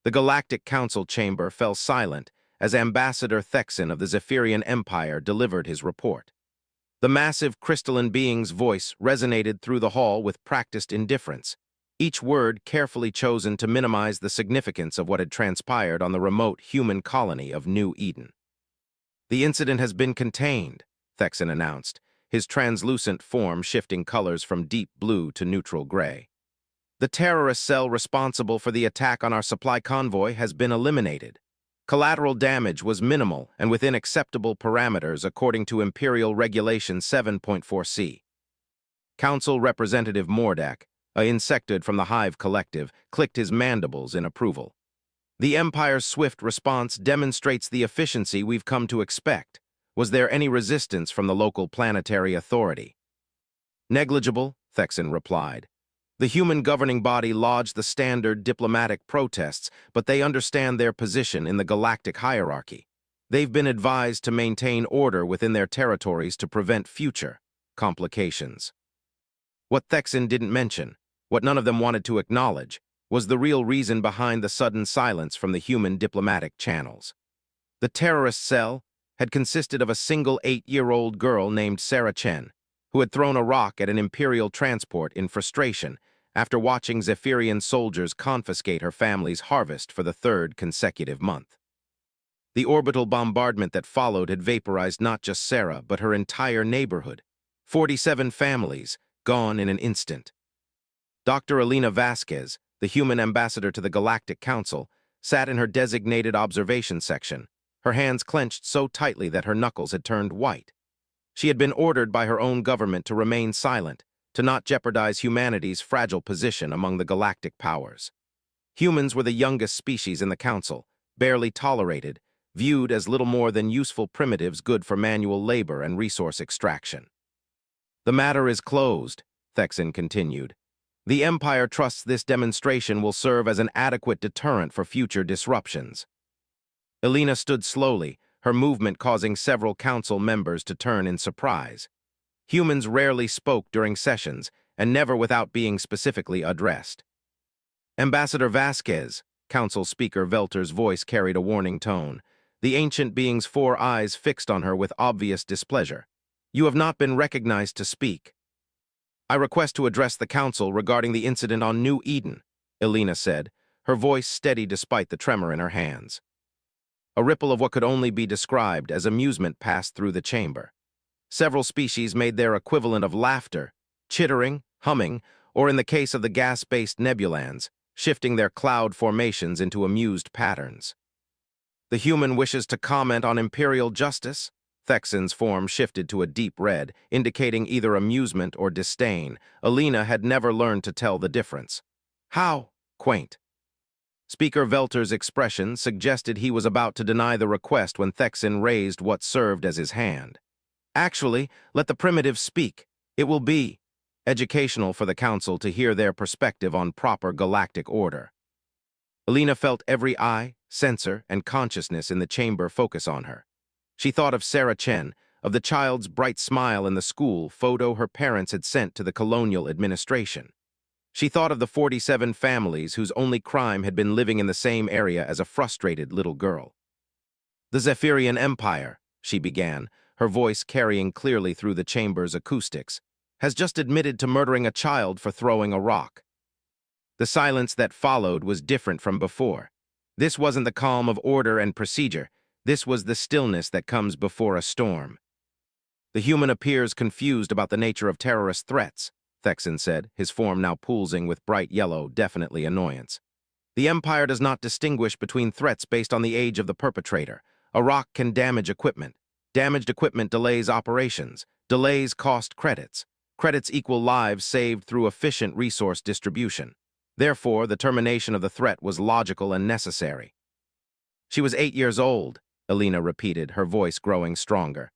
The Galactic Council chamber fell silent as Ambassador Thexan of the Zephyrian Empire delivered his report. The massive crystalline being's voice resonated through the hall with practiced indifference, each word carefully chosen to minimize the significance of what had transpired on the remote human colony of New Eden. "The incident has been contained," Thexan announced, his translucent form shifting colors from deep blue to neutral gray. "The terrorist cell responsible for the attack on our supply convoy has been eliminated. Collateral damage was minimal and within acceptable parameters according to Imperial Regulation 7.4c. Council Representative Mordak, a insectoid from the Hive Collective, clicked his mandibles in approval. "The Empire's swift response demonstrates the efficiency we've come to expect. Was there any resistance from the local planetary authority?" "Negligible," Thexan replied. "The human governing body lodged the standard diplomatic protests, but they understand their position in the galactic hierarchy. They've been advised to maintain order within their territories to prevent future complications." What Thexan didn't mention, what none of them wanted to acknowledge, was the real reason behind the sudden silence from the human diplomatic channels. The terrorist cell had consisted of a single 8-year-old girl named Sarah Chen, who had thrown a rock at an Imperial transport in frustration after watching Zephyrian soldiers confiscate her family's harvest for the third consecutive month. The orbital bombardment that followed had vaporized not just Sarah, but her entire neighborhood. 47 families, gone in an instant. Dr. Elena Vasquez, the human ambassador to the Galactic Council, sat in her designated observation section, her hands clenched so tightly that her knuckles had turned white. She had been ordered by her own government to remain silent, to not jeopardize humanity's fragile position among the galactic powers. Humans were the youngest species in the Council, barely tolerated, viewed as little more than useful primitives good for manual labor and resource extraction. "The matter is closed," Thexan continued. "The Empire trusts this demonstration will serve as an adequate deterrent for future disruptions." Elena stood slowly, her movement causing several council members to turn in surprise. Humans rarely spoke during sessions, and never without being specifically addressed. "Ambassador Vasquez," Council Speaker Velter's voice carried a warning tone, the ancient being's 4 eyes fixed on her with obvious displeasure. "You have not been recognized to speak." "I request to address the Council regarding the incident on New Eden," Elena said, her voice steady despite the tremor in her hands. A ripple of what could only be described as amusement passed through the chamber. Several species made their equivalent of laughter, chittering, humming, or in the case of the gas-based nebulans, shifting their cloud formations into amused patterns. "The human wishes to comment on Imperial justice?" Thexan's form shifted to a deep red, indicating either amusement or disdain. Elena had never learned to tell the difference. "How quaint." Speaker Velter's expression suggested he was about to deny the request when Thexan raised what served as his hand. "Actually, let the primitives speak. It will be educational for the Council to hear their perspective on proper galactic order." Elena felt every eye, sensor, and consciousness in the chamber focus on her. She thought of Sarah Chen, of the child's bright smile in the school photo her parents had sent to the colonial administration. She thought of the 47 families whose only crime had been living in the same area as a frustrated little girl. "The Zephyrian Empire," she began, her voice carrying clearly through the chamber's acoustics, "has just admitted to murdering a child for throwing a rock." The silence that followed was different from before. This wasn't the calm of order and procedure. This was the stillness that comes before a storm. "The human appears confused about the nature of terrorist threats," Thexan said, his form now pulsing with bright yellow, definitely annoyance. "The Empire does not distinguish between threats based on the age of the perpetrator. A rock can damage equipment. Damaged equipment delays operations. Delays cost credits. Credits equal lives saved through efficient resource distribution. Therefore, the termination of the threat was logical and necessary." "She was 8 years old," Elena repeated, her voice growing stronger.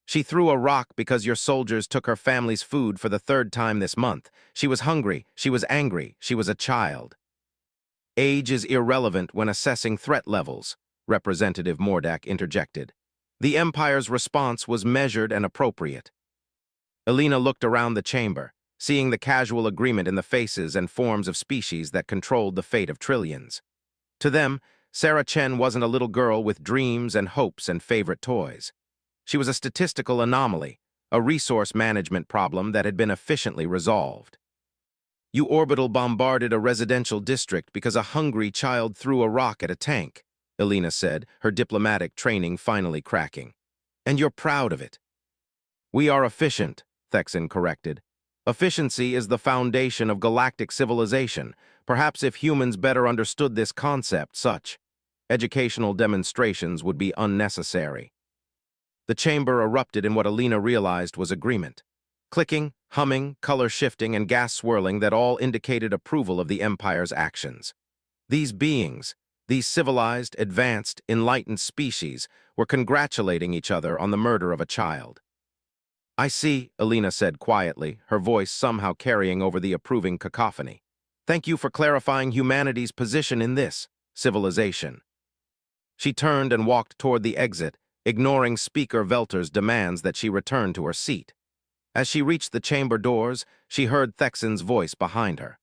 "She threw a rock because your soldiers took her family's food for the 3rd time this month. She was hungry, she was angry, she was a child." "Age is irrelevant when assessing threat levels," Representative Mordak interjected. "The Empire's response was measured and appropriate." Elena looked around the chamber, seeing the casual agreement in the faces and forms of species that controlled the fate of trillions. To them, Sarah Chen wasn't a little girl with dreams and hopes and favorite toys. She was a statistical anomaly, a resource management problem that had been efficiently resolved. You orbital bombarded a residential district because a hungry child threw a rock at a tank, Elena said, her diplomatic training finally cracking. And you're proud of it. We are efficient, Thexan corrected. Efficiency is the foundation of galactic civilization. Perhaps if humans better understood this concept, such educational demonstrations would be unnecessary. The chamber erupted in what Elena realized was agreement. Clicking, humming, color shifting, and gas swirling that all indicated approval of the Empire's actions. These beings, these civilized, advanced, enlightened species, were congratulating each other on the murder of a child. I see, Elena said quietly, her voice somehow carrying over the approving cacophony. Thank you for clarifying humanity's position in this civilization. She turned and walked toward the exit, ignoring Speaker Velter's demands that she return to her seat. As she reached the chamber doors, she heard Thexan's voice behind her.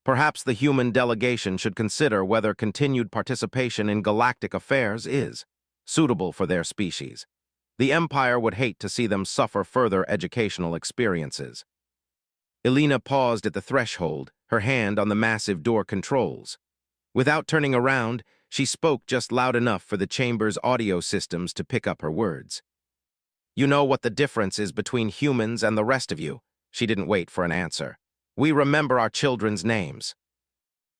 Perhaps the human delegation should consider whether continued participation in galactic affairs is suitable for their species. The Empire would hate to see them suffer further educational experiences. Elena paused at the threshold, her hand on the massive door controls. Without turning around, she spoke just loud enough for the chamber's audio systems to pick up her words. You know what the difference is between humans and the rest of you. She didn't wait for an answer. We remember our children's names.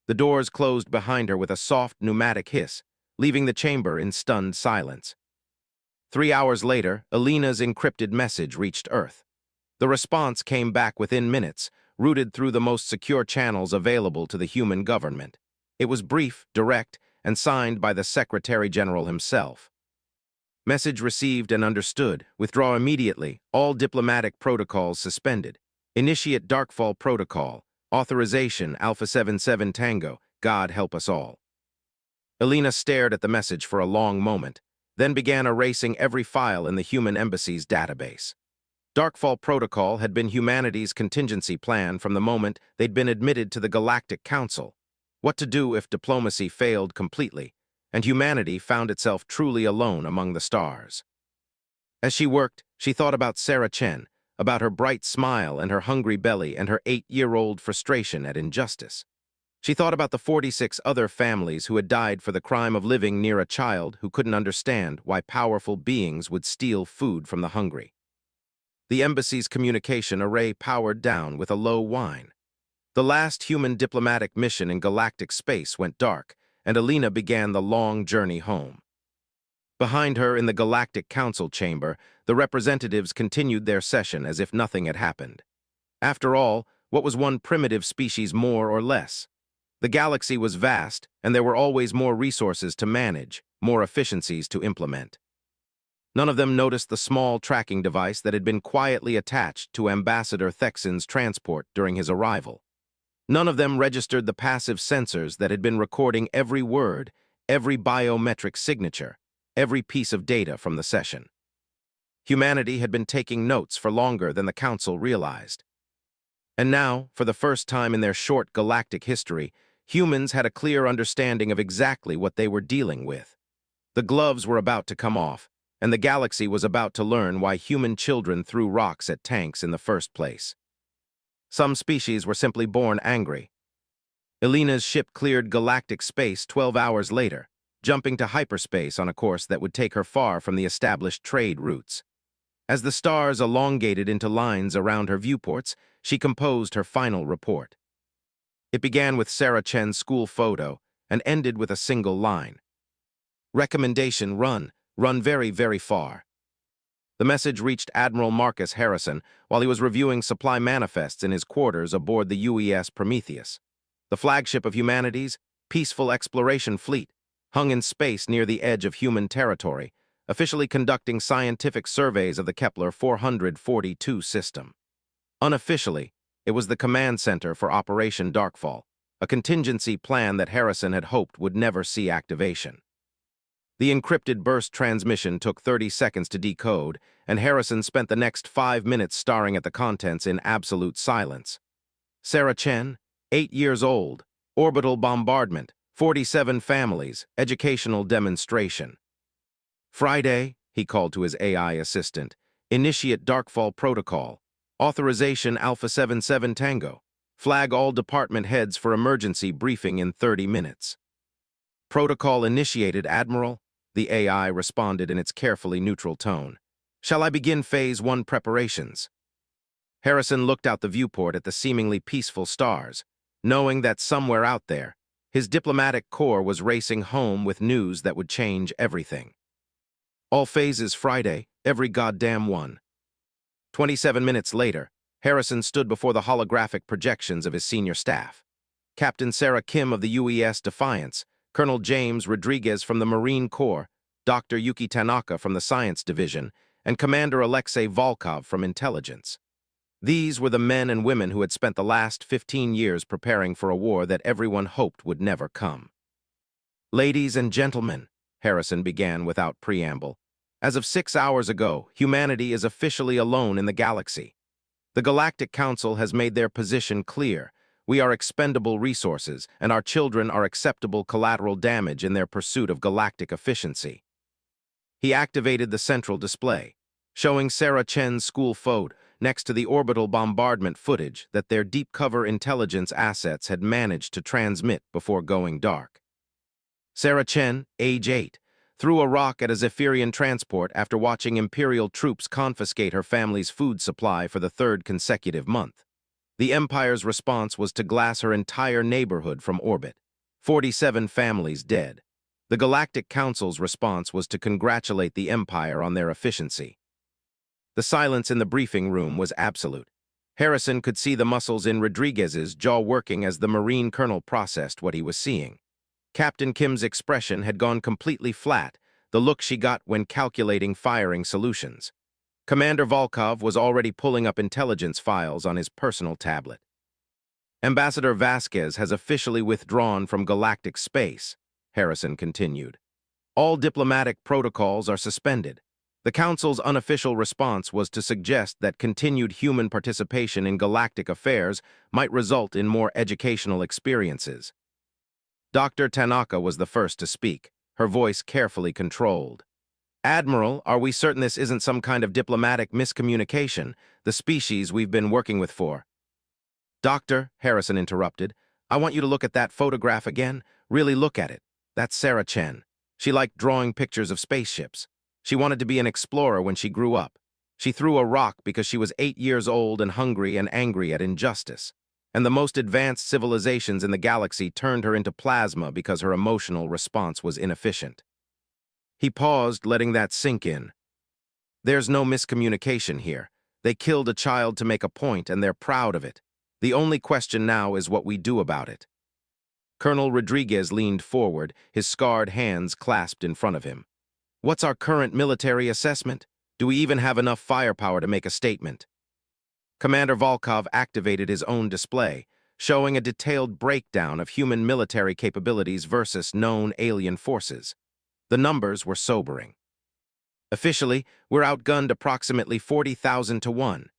The doors closed behind her with a soft pneumatic hiss, leaving the chamber in stunned silence. 3 hours later, Elena's encrypted message reached Earth. The response came back within minutes, routed through the most secure channels available to the human government. It was brief, direct, and signed by the Secretary General himself. Message received and understood. Withdraw immediately. All diplomatic protocols suspended. Initiate Darkfall Protocol. Authorization Alpha 77 Tango. God help us all. Elena stared at the message for a long moment, then began erasing every file in the human embassy's database. Darkfall Protocol had been humanity's contingency plan from the moment they'd been admitted to the Galactic Council. What to do if diplomacy failed completely, and humanity found itself truly alone among the stars. As she worked, she thought about Sarah Chen, about her bright smile and her hungry belly and her 8-year-old frustration at injustice. She thought about the 46 other families who had died for the crime of living near a child who couldn't understand why powerful beings would steal food from the hungry. The embassy's communication array powered down with a low whine. The last human diplomatic mission in galactic space went dark, and Elena began the long journey home. Behind her in the Galactic Council chamber, the representatives continued their session as if nothing had happened. After all, what was one primitive species more or less? The galaxy was vast, and there were always more resources to manage, more efficiencies to implement. None of them noticed the small tracking device that had been quietly attached to Ambassador Thexan's transport during his arrival. None of them registered the passive sensors that had been recording every word, every biometric signature, every piece of data from the session. Humanity had been taking notes for longer than the Council realized. And now, for the first time in their short galactic history, humans had a clear understanding of exactly what they were dealing with. The gloves were about to come off, and the galaxy was about to learn why human children threw rocks at tanks in the first place. Some species were simply born angry. Elena's ship cleared galactic space 12 hours later, jumping to hyperspace on a course that would take her far from the established trade routes. As the stars elongated into lines around her viewports, she composed her final report. It began with Sarah Chen's school photo and ended with a single line. Recommendation: run very, very far. The message reached Admiral Marcus Harrison while he was reviewing supply manifests in his quarters aboard the UES Prometheus. The flagship of humanity's peaceful exploration fleet hung in space near the edge of human territory, officially conducting scientific surveys of the Kepler 442 system. Unofficially, it was the command center for Operation Darkfall, a contingency plan that Harrison had hoped would never see activation. The encrypted burst transmission took 30 seconds to decode, and Harrison spent the next 5 minutes staring at the contents in absolute silence. Sarah Chen, 8 years old, orbital bombardment, 47 families, educational demonstration. Friday, he called to his AI assistant. Initiate Darkfall Protocol. Authorization Alpha 77 Tango. Flag all department heads for emergency briefing in 30 minutes. Protocol initiated, Admiral. The AI responded in its carefully neutral tone. Shall I begin Phase 1 preparations? Harrison looked out the viewport at the seemingly peaceful stars, knowing that somewhere out there, his diplomatic corps was racing home with news that would change everything. All phases Friday, every goddamn one. 27 minutes later, Harrison stood before the holographic projections of his senior staff. Captain Sarah Kim of the UES Defiance, Colonel James Rodriguez from the Marine Corps, Dr. Yuki Tanaka from the Science Division, and Commander Alexei Volkov from Intelligence. These were the men and women who had spent the last 15 years preparing for a war that everyone hoped would never come. Ladies and gentlemen, Harrison began without preamble, as of 6 hours ago, humanity is officially alone in the galaxy. The Galactic Council has made their position clear. We are expendable resources, and our children are acceptable collateral damage in their pursuit of galactic efficiency. He activated the central display, showing Sarah Chen's school photo next to the orbital bombardment footage that their deep-cover intelligence assets had managed to transmit before going dark. Sarah Chen, age 8, threw a rock at a Zephyrian transport after watching Imperial troops confiscate her family's food supply for the third consecutive month. The Empire's response was to glass her entire neighborhood from orbit. 47 families dead. The Galactic Council's response was to congratulate the Empire on their efficiency. The silence in the briefing room was absolute. Harrison could see the muscles in Rodriguez's jaw working as the Marine colonel processed what he was seeing. Captain Kim's expression had gone completely flat, the look she got when calculating firing solutions. Commander Volkov was already pulling up intelligence files on his personal tablet. Ambassador Vasquez has officially withdrawn from galactic space, Harrison continued. All diplomatic protocols are suspended. The Council's unofficial response was to suggest that continued human participation in galactic affairs might result in more educational experiences. Dr. Tanaka was the first to speak, her voice carefully controlled. Admiral, are we certain this isn't some kind of diplomatic miscommunication, the species we've been working with for? Doctor, Harrison interrupted, I want you to look at that photograph again. Really look at it. That's Sarah Chen. She liked drawing pictures of spaceships. She wanted to be an explorer when she grew up. She threw a rock because she was 8 years old and hungry and angry at injustice. And the most advanced civilizations in the galaxy turned her into plasma because her emotional response was inefficient. He paused, letting that sink in. There's no miscommunication here. They killed a child to make a point, and they're proud of it. The only question now is what we do about it. Colonel Rodriguez leaned forward, his scarred hands clasped in front of him. What's our current military assessment? Do we even have enough firepower to make a statement? Commander Volkov activated his own display, showing a detailed breakdown of human military capabilities versus known alien forces. The numbers were sobering. Officially, we're outgunned approximately 40,000 to 1.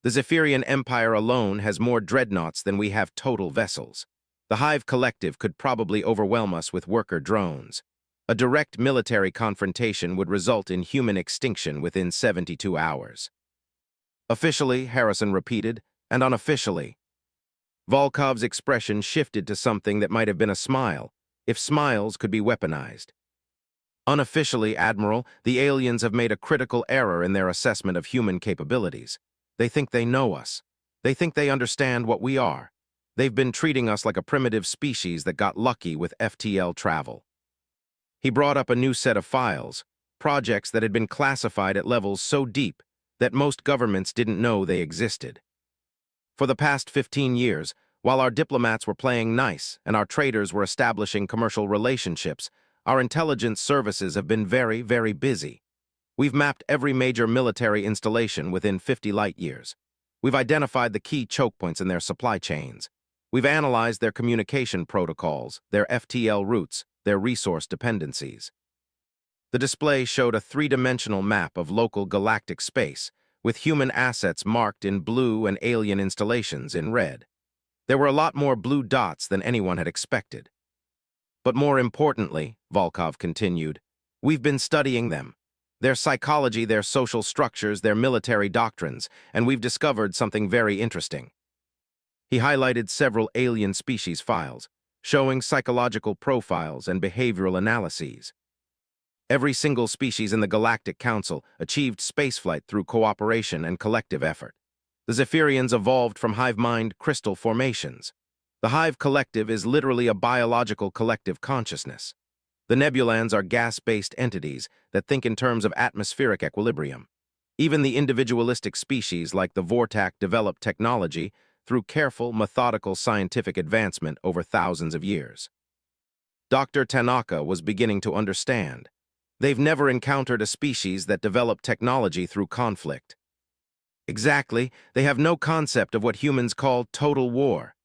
The Zephyrian Empire alone has more dreadnoughts than we have total vessels. The Hive Collective could probably overwhelm us with worker drones. A direct military confrontation would result in human extinction within 72 hours. Officially, Harrison repeated, and unofficially. Volkov's expression shifted to something that might have been a smile, if smiles could be weaponized. Unofficially, Admiral, the aliens have made a critical error in their assessment of human capabilities. They think they know us. They think they understand what we are. They've been treating us like a primitive species that got lucky with FTL travel. He brought up a new set of files, projects that had been classified at levels so deep that most governments didn't know they existed. For the past 15 years, while our diplomats were playing nice and our traders were establishing commercial relationships, our intelligence services have been very, very busy. We've mapped every major military installation within 50 light years. We've identified the key choke points in their supply chains. We've analyzed their communication protocols, their FTL routes, their resource dependencies. The display showed a three-dimensional map of local galactic space, with human assets marked in blue and alien installations in red. There were a lot more blue dots than anyone had expected. But more importantly, Volkov continued, we've been studying them. Their psychology, their social structures, their military doctrines, and we've discovered something very interesting. He highlighted several alien species files, showing psychological profiles and behavioral analyses. Every single species in the Galactic Council achieved spaceflight through cooperation and collective effort. The Zephyrians evolved from hive mind crystal formations. The hive collective is literally a biological collective consciousness. The Nebulans are gas-based entities that think in terms of atmospheric equilibrium. Even the individualistic species like the Vortak developed technology through careful, methodical scientific advancement over thousands of years. Dr. Tanaka was beginning to understand. They've never encountered a species that developed technology through conflict. Exactly, they have no concept of what humans call total war.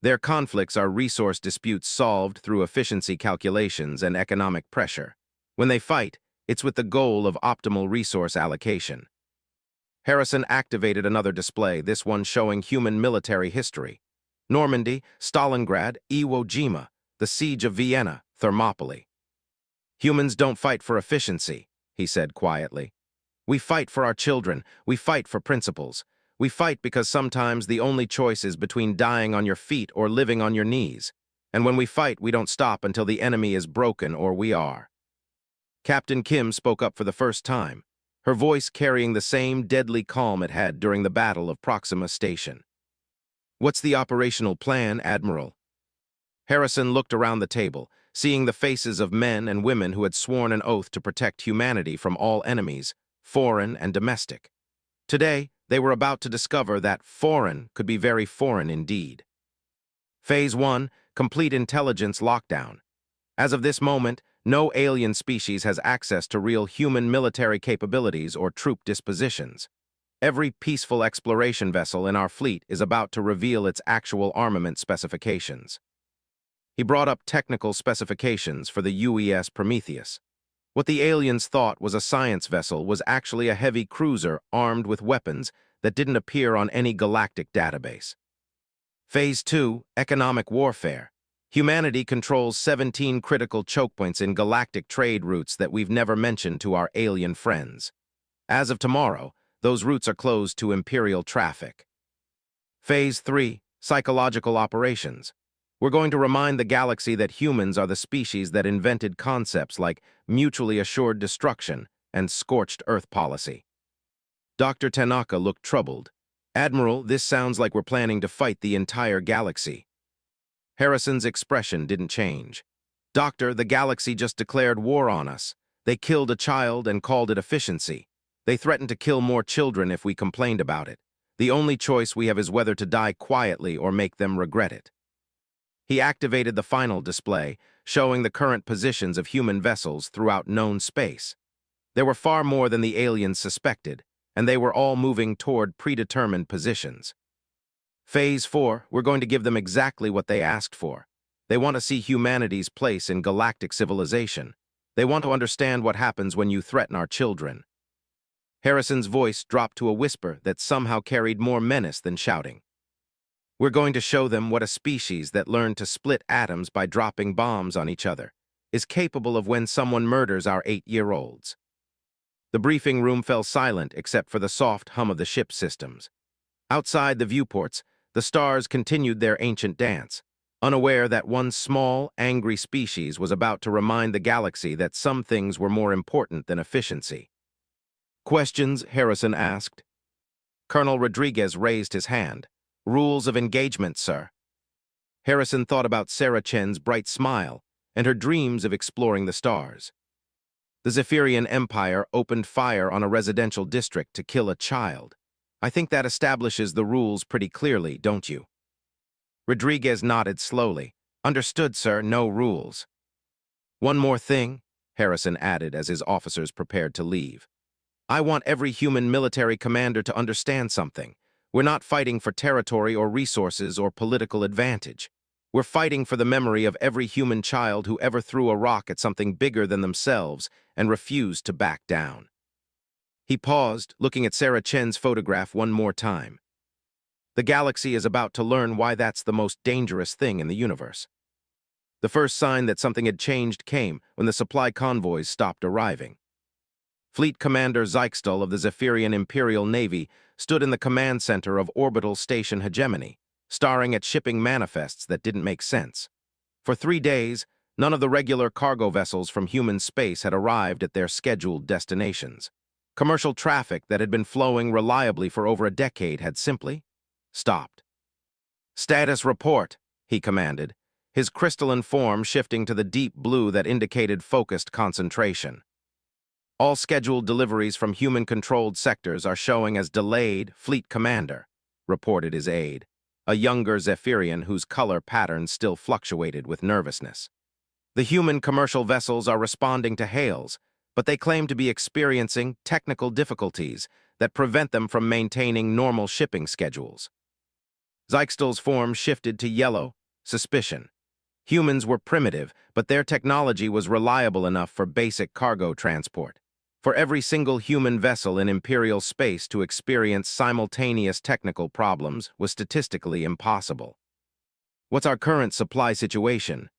Their conflicts are resource disputes solved through efficiency calculations and economic pressure. When they fight, it's with the goal of optimal resource allocation. Harrison activated another display, this one showing human military history. Normandy, Stalingrad, Iwo Jima, the Siege of Vienna, Thermopylae. Humans don't fight for efficiency, he said quietly. We fight for our children, we fight for principles. We fight because sometimes the only choice is between dying on your feet or living on your knees. And when we fight, we don't stop until the enemy is broken or we are. Captain Kim spoke up for the first time, her voice carrying the same deadly calm it had during the Battle of Proxima Station. What's the operational plan, Admiral? Harrison looked around the table, seeing the faces of men and women who had sworn an oath to protect humanity from all enemies, foreign and domestic. Today, they were about to discover that foreign could be very foreign indeed. Phase 1, Complete Intelligence Lockdown. As of this moment, no alien species has access to real human military capabilities or troop dispositions. Every peaceful exploration vessel in our fleet is about to reveal its actual armament specifications. He brought up technical specifications for the UES Prometheus. What the aliens thought was a science vessel was actually a heavy cruiser armed with weapons that didn't appear on any galactic database. Phase 2, Economic Warfare. Humanity controls 17 critical chokepoints in galactic trade routes that we've never mentioned to our alien friends. As of tomorrow, those routes are closed to Imperial traffic. Phase 3, Psychological Operations. We're going to remind the galaxy that humans are the species that invented concepts like mutually assured destruction and scorched earth policy. Dr. Tanaka looked troubled. Admiral, this sounds like we're planning to fight the entire galaxy. Harrison's expression didn't change. Doctor, the galaxy just declared war on us. They killed a child and called it efficiency. They threatened to kill more children if we complained about it. The only choice we have is whether to die quietly or make them regret it. He activated the final display, showing the current positions of human vessels throughout known space. There were far more than the aliens suspected, and they were all moving toward predetermined positions. Phase 4, we're going to give them exactly what they asked for. They want to see humanity's place in galactic civilization. They want to understand what happens when you threaten our children. Harrison's voice dropped to a whisper that somehow carried more menace than shouting. We're going to show them what a species that learned to split atoms by dropping bombs on each other is capable of when someone murders our 8-year-olds. The briefing room fell silent except for the soft hum of the ship's systems. Outside the viewports, the stars continued their ancient dance, unaware that one small, angry species was about to remind the galaxy that some things were more important than efficiency. Questions, Harrison asked. Colonel Rodriguez raised his hand. Rules of engagement, sir. Harrison thought about Sarah Chen's bright smile and her dreams of exploring the stars. The Zephyrian Empire opened fire on a residential district to kill a child. I think that establishes the rules pretty clearly, don't you? Rodriguez nodded slowly. Understood, sir, no rules. One more thing, Harrison added as his officers prepared to leave. I want every human military commander to understand something. We're not fighting for territory or resources or political advantage. We're fighting for the memory of every human child who ever threw a rock at something bigger than themselves and refused to back down. He paused, looking at Sarah Chen's photograph one more time. The galaxy is about to learn why that's the most dangerous thing in the universe. The first sign that something had changed came when the supply convoys stopped arriving. Fleet Commander Zeikstel of the Zephyrian Imperial Navy stood in the command center of Orbital Station Hegemony, staring at shipping manifests that didn't make sense. For 3 days, none of the regular cargo vessels from human space had arrived at their scheduled destinations. Commercial traffic that had been flowing reliably for over a decade had simply stopped. "Status report," he commanded, his crystalline form shifting to the deep blue that indicated focused concentration. "All scheduled deliveries from human-controlled sectors are showing as delayed, Fleet Commander," reported his aide, a younger Zephyrian whose color patterns still fluctuated with nervousness. "The human commercial vessels are responding to hails, but they claim to be experiencing technical difficulties that prevent them from maintaining normal shipping schedules." Zeikstel's form shifted to yellow, suspicion. Humans were primitive, but their technology was reliable enough for basic cargo transport. For every single human vessel in Imperial space to experience simultaneous technical problems was statistically impossible. "What's our current supply situation?"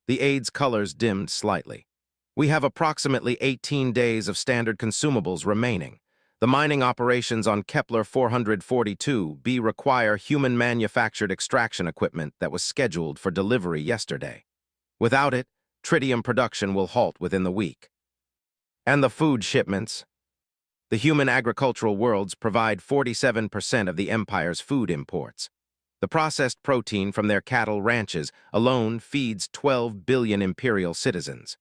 The aide's colors dimmed slightly. "We have approximately 18 days of standard consumables remaining. The mining operations on Kepler 442b require human-manufactured extraction equipment that was scheduled for delivery yesterday. Without it, tritium production will halt within the week." "And the food shipments?" "The human agricultural worlds provide 47% of the Empire's food imports. The processed protein from their cattle ranches alone feeds 12 billion Imperial citizens."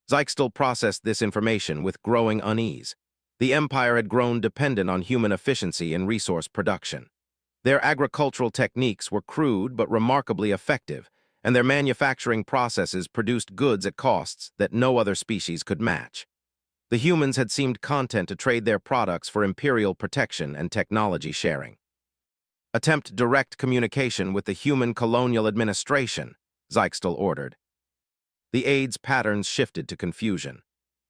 Zeikstel processed this information with growing unease. The Empire had grown dependent on human efficiency in resource production. Their agricultural techniques were crude but remarkably effective, and their manufacturing processes produced goods at costs that no other species could match. The humans had seemed content to trade their products for Imperial protection and technology sharing. "Attempt direct communication with the human colonial administration," Zeikstel ordered. The aide's patterns shifted to confusion.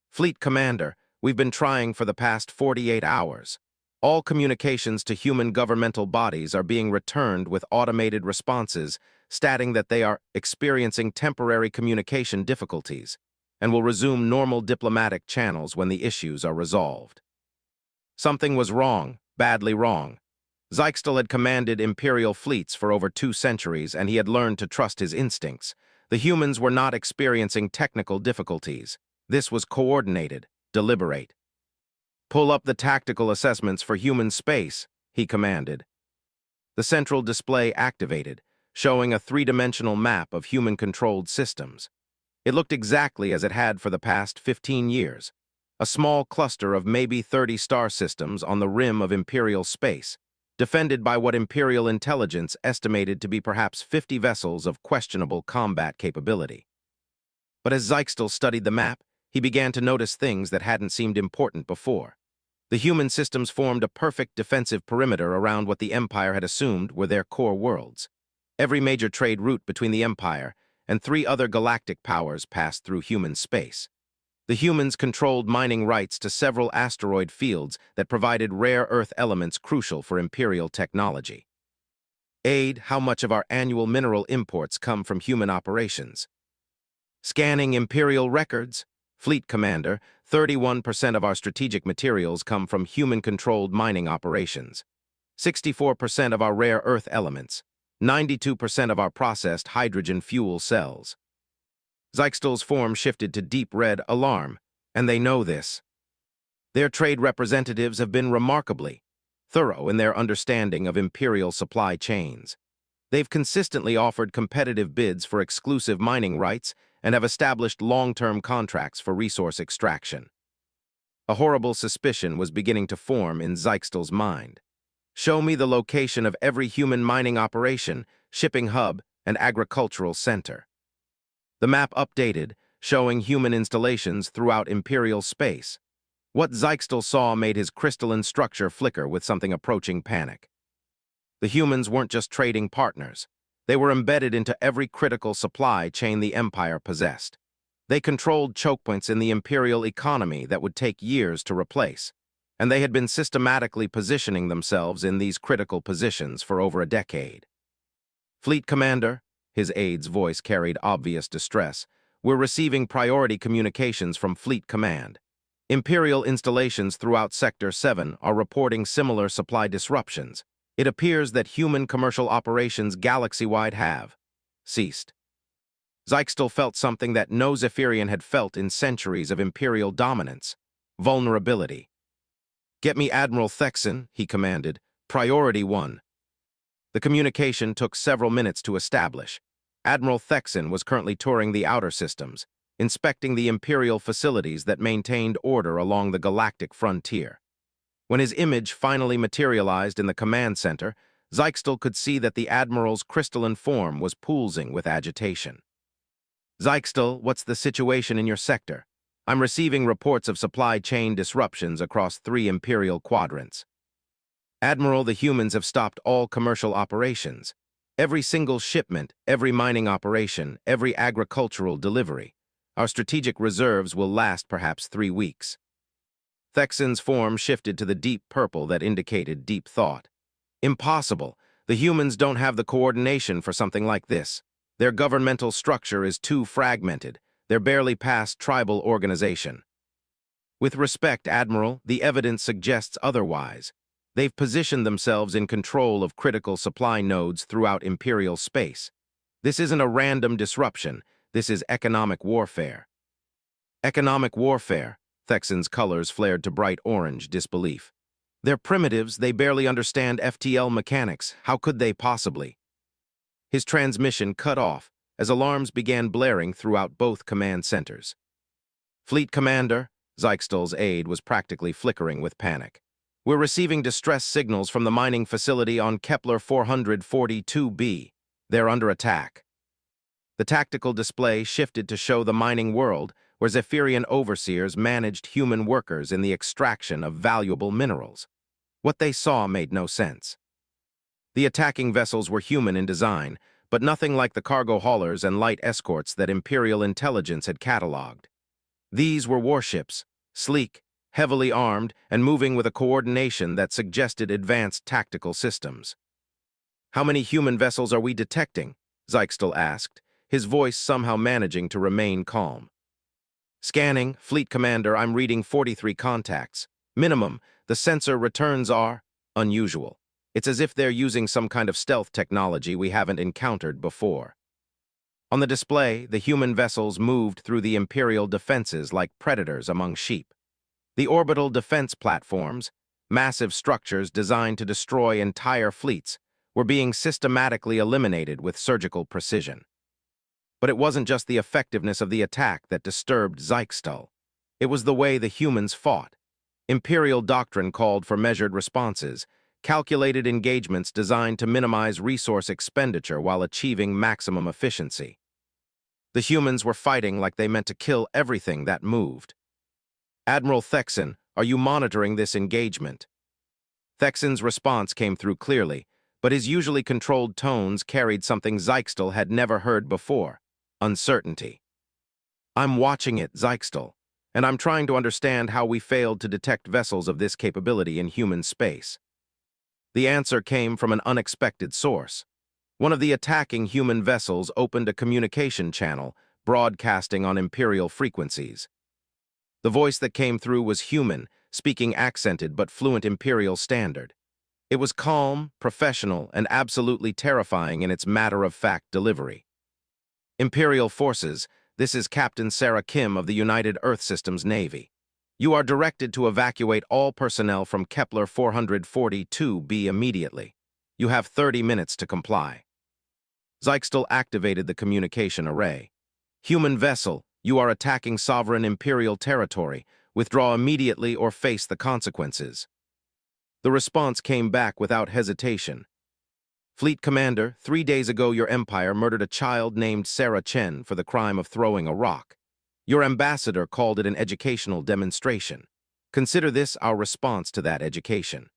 "Fleet Commander, we've been trying for the past 48 hours. All communications to human governmental bodies are being returned with automated responses stating that they are experiencing temporary communication difficulties and will resume normal diplomatic channels when the issues are resolved." Something was wrong, badly wrong. Zeikstel had commanded Imperial fleets for over 2 centuries, and he had learned to trust his instincts. The humans were not experiencing technical difficulties. This was coordinated, deliberate. "Pull up the tactical assessments for human space," he commanded. The central display activated, showing a 3-dimensional map of human-controlled systems. It looked exactly as it had for the past 15 years, a small cluster of maybe 30 star systems on the rim of Imperial space, defended by what Imperial intelligence estimated to be perhaps 50 vessels of questionable combat capability. But as Zeikstel studied the map, he began to notice things that hadn't seemed important before. The human systems formed a perfect defensive perimeter around what the Empire had assumed were their core worlds. Every major trade route between the Empire and 3 other galactic powers passed through human space. The humans controlled mining rights to several asteroid fields that provided rare Earth elements crucial for Imperial technology. "Aide, how much of our annual mineral imports come from human operations?" "Scanning Imperial records." "Fleet Commander, 31% of our strategic materials come from human-controlled mining operations. 64% of our rare Earth elements. 92% of our processed hydrogen fuel cells." Zeikstel's form shifted to deep red alarm, and they know this. Their trade representatives have been remarkably thorough in their understanding of Imperial supply chains. They've consistently offered competitive bids for exclusive mining rights and have established long-term contracts for resource extraction. A horrible suspicion was beginning to form in Zeikstel's mind. "Show me the location of every human mining operation, shipping hub, and agricultural center." The map updated, showing human installations throughout Imperial space. What Zeikstel saw made his crystalline structure flicker with something approaching panic. The humans weren't just trading partners. They were embedded into every critical supply chain the Empire possessed. They controlled choke points in the Imperial economy that would take years to replace, and they had been systematically positioning themselves in these critical positions for over a decade. "Fleet Commander, His aide's voice carried obvious distress. "We're receiving priority communications from Fleet Command. Imperial installations throughout Sector 7 are reporting similar supply disruptions. It appears that human commercial operations galaxy-wide have ceased." Zyxtel felt something that no Zephyrian had felt in centuries of Imperial dominance: vulnerability. "Get me Admiral Thexan," he commanded. "Priority 1. The communication took several minutes to establish. Admiral Thexan was currently touring the outer systems, inspecting the Imperial facilities that maintained order along the galactic frontier. When his image finally materialized in the command center, Zyxtel could see that the Admiral's crystalline form was pulsing with agitation. "Zyxtel, what's the situation in your sector? I'm receiving reports of supply chain disruptions across 3 Imperial quadrants." "Admiral, the humans have stopped all commercial operations. Every single shipment, every mining operation, every agricultural delivery. Our strategic reserves will last perhaps 3 weeks. Thexan's form shifted to the deep purple that indicated deep thought. "Impossible. The humans don't have the coordination for something like this. Their governmental structure is too fragmented. They're barely past tribal organization." "With respect, Admiral, the evidence suggests otherwise. They've positioned themselves in control of critical supply nodes throughout Imperial space. This isn't a random disruption. This is economic warfare." "Economic warfare?" Thexan's colors flared to bright orange disbelief. "They're primitives. They barely understand FTL mechanics. How could they possibly?" His transmission cut off as alarms began blaring throughout both command centers. "Fleet Commander," Zyxtel's aide was practically flickering with panic. "We're receiving distress signals from the mining facility on Kepler 442b. They're under attack." The tactical display shifted to show the mining world, where Zephyrian overseers managed human workers in the extraction of valuable minerals. What they saw made no sense. The attacking vessels were human in design, but nothing like the cargo haulers and light escorts that Imperial intelligence had catalogued. These were warships, sleek, heavily armed, and moving with a coordination that suggested advanced tactical systems. "How many human vessels are we detecting?" Zyxtel asked, his voice somehow managing to remain calm. "Scanning, Fleet Commander, I'm reading 43 contacts. Minimum, the sensor returns are unusual. It's as if they're using some kind of stealth technology we haven't encountered before." On the display, the human vessels moved through the Imperial defenses like predators among sheep. The orbital defense platforms, massive structures designed to destroy entire fleets, were being systematically eliminated with surgical precision. But it wasn't just the effectiveness of the attack that disturbed Zyxtel. It was the way the humans fought. Imperial doctrine called for measured responses, calculated engagements designed to minimize resource expenditure while achieving maximum efficiency. The humans were fighting like they meant to kill everything that moved. "Admiral Thexan, are you monitoring this engagement?" Thexan's response came through clearly, but his usually controlled tones carried something Zyxtel had never heard before: uncertainty. "I'm watching it, Zyxtel, and I'm trying to understand how we failed to detect vessels of this capability in human space." The answer came from an unexpected source. One of the attacking human vessels opened a communication channel, broadcasting on Imperial frequencies. The voice that came through was human, speaking accented but fluent Imperial standard. It was calm, professional, and absolutely terrifying in its matter-of-fact delivery. "Imperial forces, this is Captain Sarah Kim of the United Earth Systems Navy. You are directed to evacuate all personnel from Kepler 442b immediately. You have 30 minutes to comply." Zyxtel activated the communication array. "Human vessel, you are attacking sovereign Imperial territory. Withdraw immediately or face the consequences." The response came back without hesitation. "Fleet Commander, 3 days ago your Empire murdered a child named Sarah Chen for the crime of throwing a rock. Your ambassador called it an educational demonstration. Consider this our response to that education."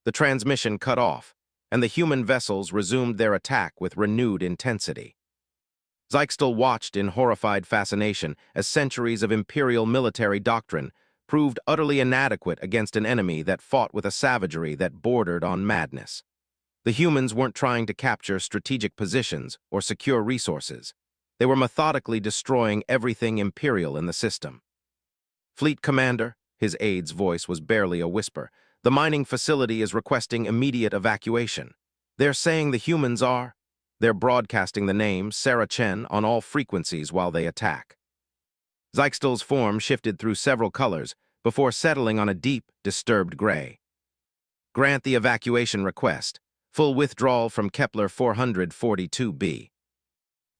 The transmission cut off, and the human vessels resumed their attack with renewed intensity. Zyxtel watched in horrified fascination as centuries of Imperial military doctrine proved utterly inadequate against an enemy that fought with a savagery that bordered on madness. The humans weren't trying to capture strategic positions or secure resources. They were methodically destroying everything Imperial in the system. Fleet Commander, his aide's voice was barely a whisper, the mining facility is requesting immediate evacuation. They're saying the humans are. They're broadcasting the name Sarah Chen on all frequencies while they attack. Zeichstel's form shifted through several colors before settling on a deep, disturbed gray. Grant the evacuation request. Full withdrawal from Kepler 442b.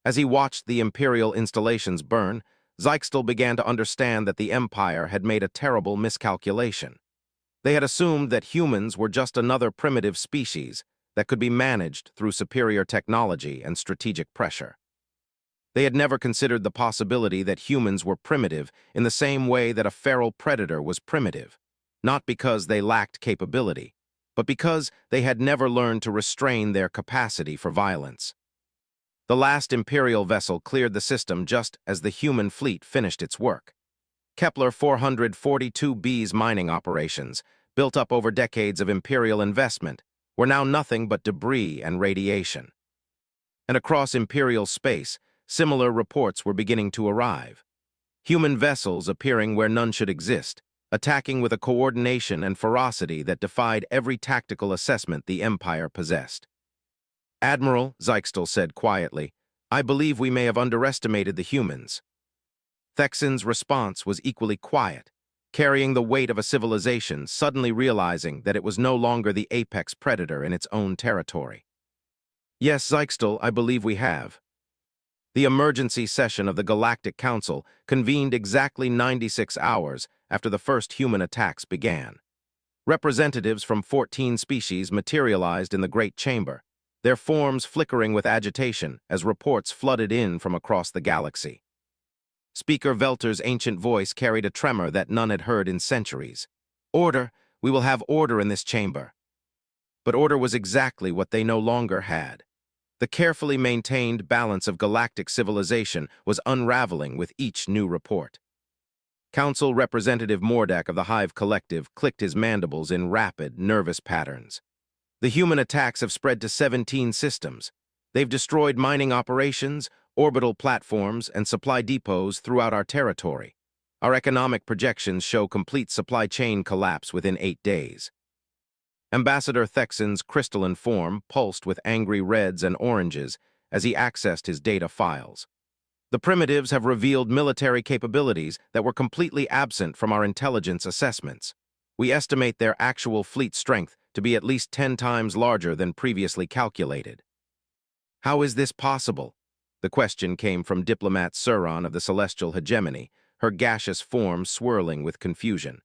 As he watched the Imperial installations burn, Zeichstel began to understand that the Empire had made a terrible miscalculation. They had assumed that humans were just another primitive species that could be managed through superior technology and strategic pressure. They had never considered the possibility that humans were primitive in the same way that a feral predator was primitive, not because they lacked capability, but because they had never learned to restrain their capacity for violence. The last Imperial vessel cleared the system just as the human fleet finished its work. Kepler 442b's mining operations, built up over decades of Imperial investment, were now nothing but debris and radiation. And across Imperial space, similar reports were beginning to arrive. Human vessels appearing where none should exist, attacking with a coordination and ferocity that defied every tactical assessment the Empire possessed. Admiral, Zeichstel said quietly, I believe we may have underestimated the humans. Thexen's response was equally quiet, carrying the weight of a civilization suddenly realizing that it was no longer the apex predator in its own territory. Yes, Zeichstel, I believe we have. The emergency session of the Galactic Council convened exactly 96 hours after the first human attacks began. Representatives from 14 species materialized in the Great Chamber, their forms flickering with agitation as reports flooded in from across the galaxy. Speaker Velter's ancient voice carried a tremor that none had heard in centuries. Order, we will have order in this chamber. But order was exactly what they no longer had. The carefully maintained balance of galactic civilization was unraveling with each new report. Council Representative Mordak of the Hive Collective clicked his mandibles in rapid, nervous patterns. The human attacks have spread to 17 systems. They've destroyed mining operations, orbital platforms, and supply depots throughout our territory. Our economic projections show complete supply chain collapse within 8 days. Ambassador Thexen's crystalline form pulsed with angry reds and oranges as he accessed his data files. The primitives have revealed military capabilities that were completely absent from our intelligence assessments. We estimate their actual fleet strength to be at least 10 times larger than previously calculated. How is this possible? The question came from diplomat Suron of the Celestial Hegemony, her gaseous form swirling with confusion.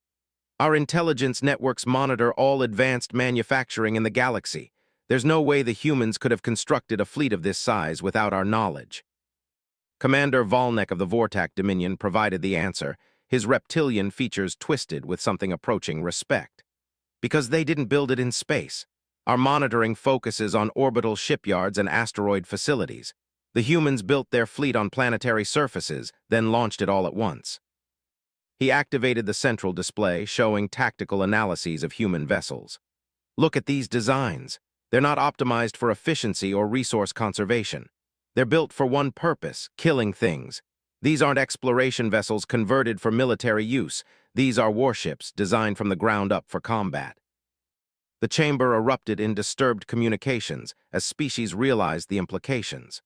Our intelligence networks monitor all advanced manufacturing in the galaxy. There's no way the humans could have constructed a fleet of this size without our knowledge. Commander Volnek of the Vortak Dominion provided the answer, his reptilian features twisted with something approaching respect. Because they didn't build it in space. Our monitoring focuses on orbital shipyards and asteroid facilities. The humans built their fleet on planetary surfaces, then launched it all at once. He activated the central display, showing tactical analyses of human vessels. Look at these designs. They're not optimized for efficiency or resource conservation. They're built for one purpose, killing things. These aren't exploration vessels converted for military use. These are warships designed from the ground up for combat. The chamber erupted in disturbed communications as species realized the implications.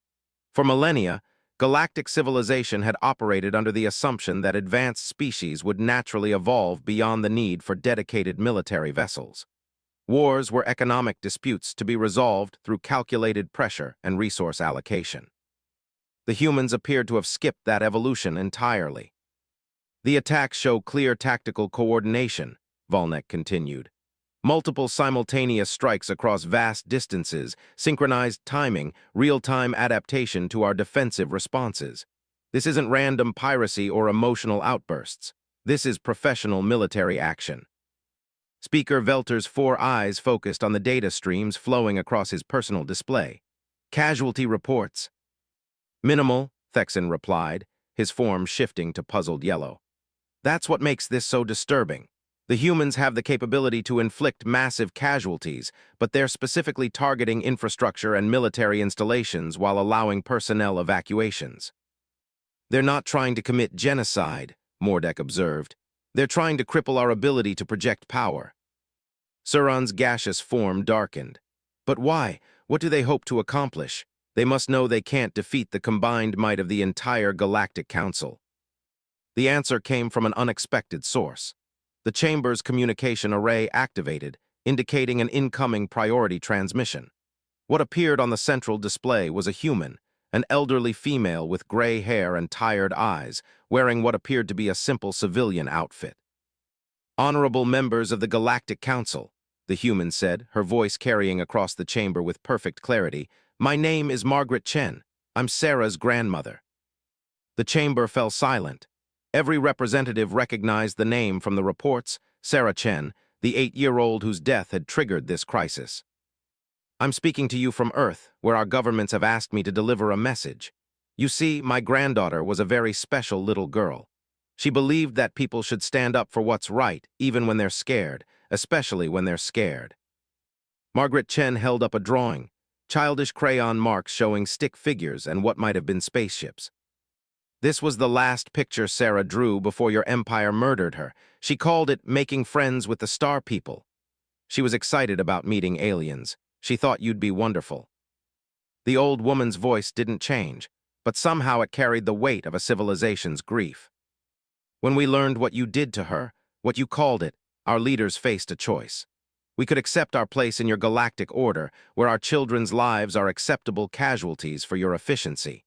For millennia, galactic civilization had operated under the assumption that advanced species would naturally evolve beyond the need for dedicated military vessels. Wars were economic disputes to be resolved through calculated pressure and resource allocation. The humans appeared to have skipped that evolution entirely. The attacks show clear tactical coordination, Volnek continued. Multiple simultaneous strikes across vast distances, synchronized timing, real-time adaptation to our defensive responses. This isn't random piracy or emotional outbursts. This is professional military action. Speaker Velter's 4 eyes focused on the data streams flowing across his personal display. Casualty reports. Minimal, Thexen replied, his form shifting to puzzled yellow. That's what makes this so disturbing. The humans have the capability to inflict massive casualties, but they're specifically targeting infrastructure and military installations while allowing personnel evacuations. They're not trying to commit genocide, Mordek observed. They're trying to cripple our ability to project power. Sauron's gaseous form darkened. But why? What do they hope to accomplish? They must know they can't defeat the combined might of the entire Galactic Council. The answer came from an unexpected source. The chamber's communication array activated, indicating an incoming priority transmission. What appeared on the central display was a human, an elderly female with gray hair and tired eyes, wearing what appeared to be a simple civilian outfit. "Honorable members of the Galactic Council," the human said, her voice carrying across the chamber with perfect clarity, "my name is Margaret Chen. I'm Sarah's grandmother." The chamber fell silent. Every representative recognized the name from the reports: Sarah Chen, the 8-year-old whose death had triggered this crisis. "I'm speaking to you from Earth, where our governments have asked me to deliver a message. You see, my granddaughter was a very special little girl. She believed that people should stand up for what's right, even when they're scared, especially when they're scared." Margaret Chen held up a drawing, childish crayon marks showing stick figures and what might have been spaceships. "This was the last picture Sarah drew before your empire murdered her. She called it Making Friends with the Star People. She was excited about meeting aliens. She thought you'd be wonderful." The old woman's voice didn't change, but somehow it carried the weight of a civilization's grief. "When we learned what you did to her, what you called it, our leaders faced a choice. We could accept our place in your galactic order, where our children's lives are acceptable casualties for your efficiency.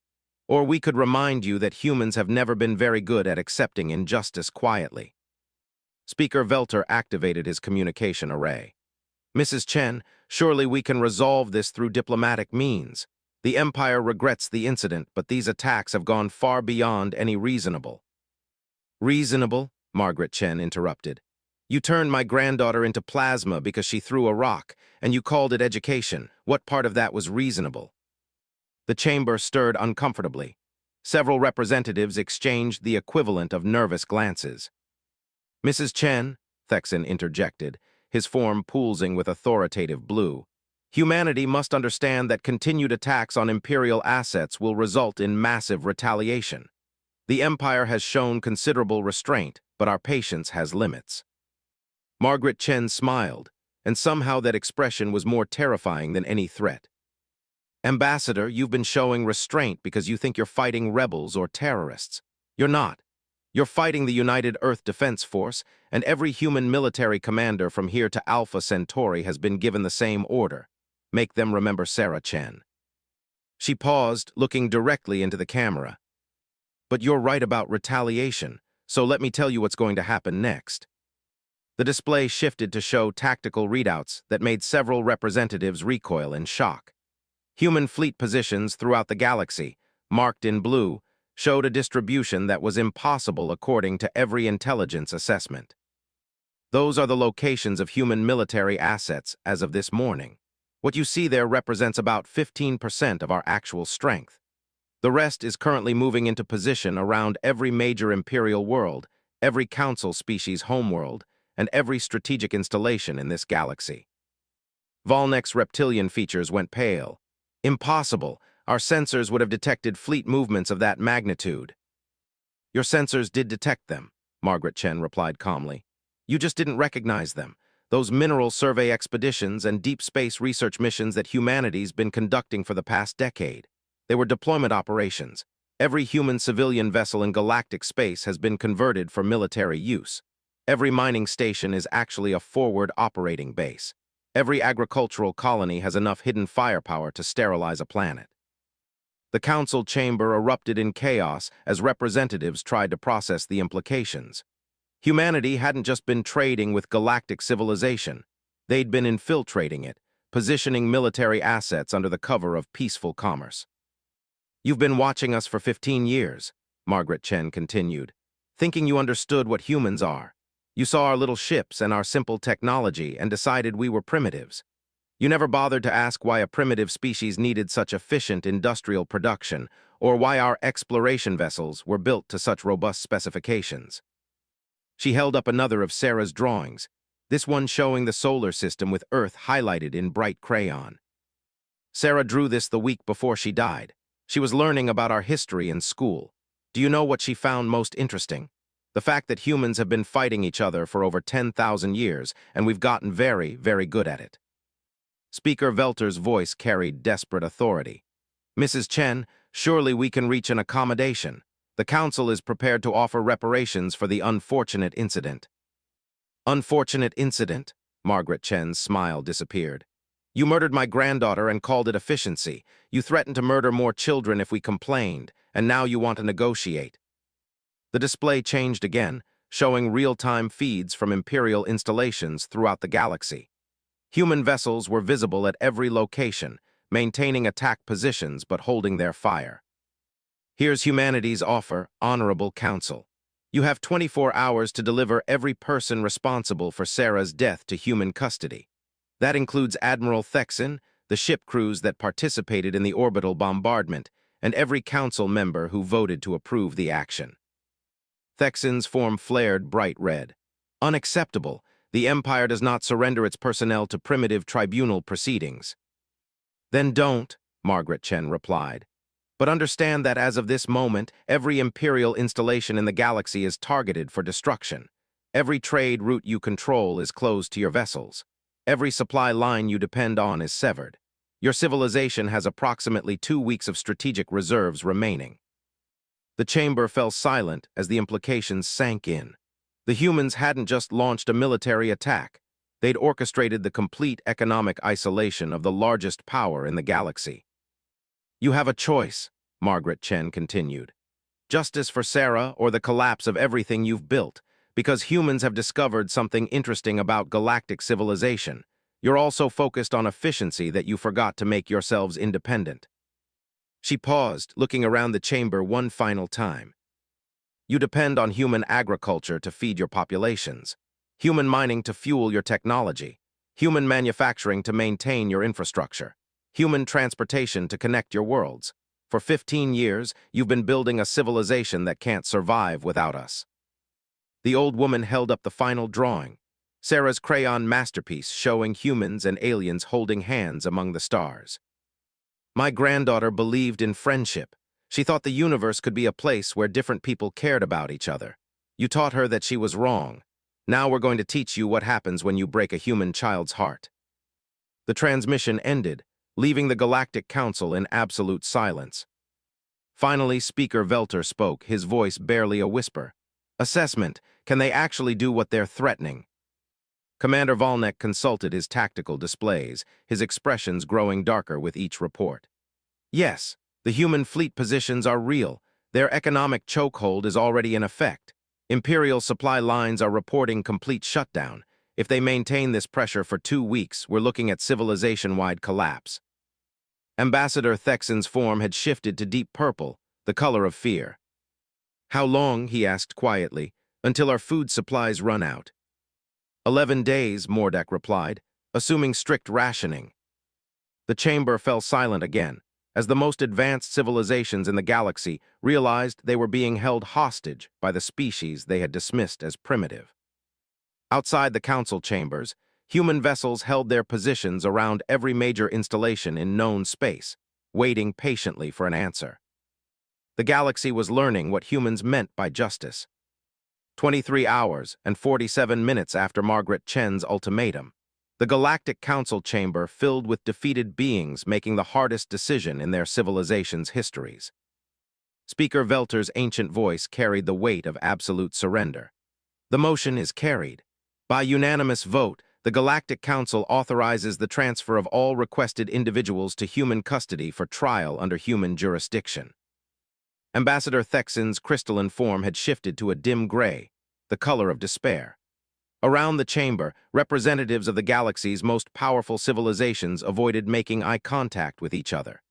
Or we could remind you that humans have never been very good at accepting injustice quietly." Speaker Velter activated his communication array. "Mrs. Chen, surely we can resolve this through diplomatic means. The Empire regrets the incident, but these attacks have gone far beyond any reasonable." "Reasonable?" Margaret Chen interrupted. "You turned my granddaughter into plasma because she threw a rock, and you called it education. What part of that was reasonable?" The chamber stirred uncomfortably. Several representatives exchanged the equivalent of nervous glances. "Mrs. Chen," Thexan interjected, his form pulsing with authoritative blue, "humanity must understand that continued attacks on Imperial assets will result in massive retaliation. The Empire has shown considerable restraint, but our patience has limits." Margaret Chen smiled, and somehow that expression was more terrifying than any threat. "Ambassador, you've been showing restraint because you think you're fighting rebels or terrorists. You're not. You're fighting the United Earth Defense Force, and every human military commander from here to Alpha Centauri has been given the same order. Make them remember Sarah Chen." She paused, looking directly into the camera. "But you're right about retaliation, so let me tell you what's going to happen next." The display shifted to show tactical readouts that made several representatives recoil in shock. Human fleet positions throughout the galaxy, marked in blue, showed a distribution that was impossible according to every intelligence assessment. "Those are the locations of human military assets as of this morning. What you see there represents about 15% of our actual strength. The rest is currently moving into position around every major Imperial world, every Council species homeworld, and every strategic installation in this galaxy." Volnek's reptilian features went pale. "Impossible. Our sensors would have detected fleet movements of that magnitude." "Your sensors did detect them," Margaret Chen replied calmly. "You just didn't recognize them. Those mineral survey expeditions and deep space research missions that humanity's been conducting for the past decade. They were deployment operations. Every human civilian vessel in galactic space has been converted for military use. Every mining station is actually a forward operating base. Every agricultural colony has enough hidden firepower to sterilize a planet." The council chamber erupted in chaos as representatives tried to process the implications. Humanity hadn't just been trading with galactic civilization. They'd been infiltrating it, positioning military assets under the cover of peaceful commerce. "You've been watching us for 15 years, Margaret Chen continued, thinking you understood what humans are. You saw our little ships and our simple technology and decided we were primitives. You never bothered to ask why a primitive species needed such efficient industrial production, or why our exploration vessels were built to such robust specifications." She held up another of Sarah's drawings, this one showing the solar system with Earth highlighted in bright crayon. Sarah drew this the week before she died. She was learning about our history in school. Do you know what she found most interesting? The fact that humans have been fighting each other for over 10,000 years, and we've gotten very, very good at it. Speaker Velter's voice carried desperate authority. Mrs. Chen, surely we can reach an accommodation. The council is prepared to offer reparations for the unfortunate incident. Unfortunate incident? Margaret Chen's smile disappeared. You murdered my granddaughter and called it efficiency. You threatened to murder more children if we complained, and now you want to negotiate. The display changed again, showing real-time feeds from Imperial installations throughout the galaxy. Human vessels were visible at every location, maintaining attack positions but holding their fire. Here's humanity's offer, Honorable Council. You have 24 hours to deliver every person responsible for Sarah's death to human custody. That includes Admiral Thexan, the ship crews that participated in the orbital bombardment, and every council member who voted to approve the action. Thexan's form flared bright red. Unacceptable. The Empire does not surrender its personnel to primitive tribunal proceedings. Then don't, Margaret Chen replied. But understand that as of this moment, every Imperial installation in the galaxy is targeted for destruction. Every trade route you control is closed to your vessels. Every supply line you depend on is severed. Your civilization has approximately 2 weeks of strategic reserves remaining. The chamber fell silent as the implications sank in. The humans hadn't just launched a military attack. They'd orchestrated the complete economic isolation of the largest power in the galaxy. You have a choice, Margaret Chen continued. Justice for Sarah or the collapse of everything you've built, because humans have discovered something interesting about galactic civilization. You're also focused on efficiency that you forgot to make yourselves independent. She paused, looking around the chamber one final time. You depend on human agriculture to feed your populations, human mining to fuel your technology, human manufacturing to maintain your infrastructure, human transportation to connect your worlds. For 15 years, you've been building a civilization that can't survive without us. The old woman held up the final drawing, Sarah's crayon masterpiece showing humans and aliens holding hands among the stars. My granddaughter believed in friendship. She thought the universe could be a place where different people cared about each other. You taught her that she was wrong. Now we're going to teach you what happens when you break a human child's heart. The transmission ended, leaving the Galactic Council in absolute silence. Finally, Speaker Velter spoke, his voice barely a whisper. Assessment. Can they actually do what they're threatening? Commander Volnek consulted his tactical displays, his expressions growing darker with each report. Yes, the human fleet positions are real. Their economic chokehold is already in effect. Imperial supply lines are reporting complete shutdown. If they maintain this pressure for 2 weeks, we're looking at civilization-wide collapse. Ambassador Thexan's form had shifted to deep purple, the color of fear. How long, he asked quietly, until our food supplies run out? 11 days, Mordek replied, assuming strict rationing. The chamber fell silent again, as the most advanced civilizations in the galaxy realized they were being held hostage by the species they had dismissed as primitive. Outside the council chambers, human vessels held their positions around every major installation in known space, waiting patiently for an answer. The galaxy was learning what humans meant by justice. 23 hours and 47 minutes after Margaret Chen's ultimatum, the Galactic Council chamber filled with defeated beings making the hardest decision in their civilization's histories. Speaker Velter's ancient voice carried the weight of absolute surrender. The motion is carried. By unanimous vote, the Galactic Council authorizes the transfer of all requested individuals to human custody for trial under human jurisdiction. Ambassador Thexan's crystalline form had shifted to a dim gray, the color of despair. Around the chamber, representatives of the galaxy's most powerful civilizations avoided making eye contact with each other.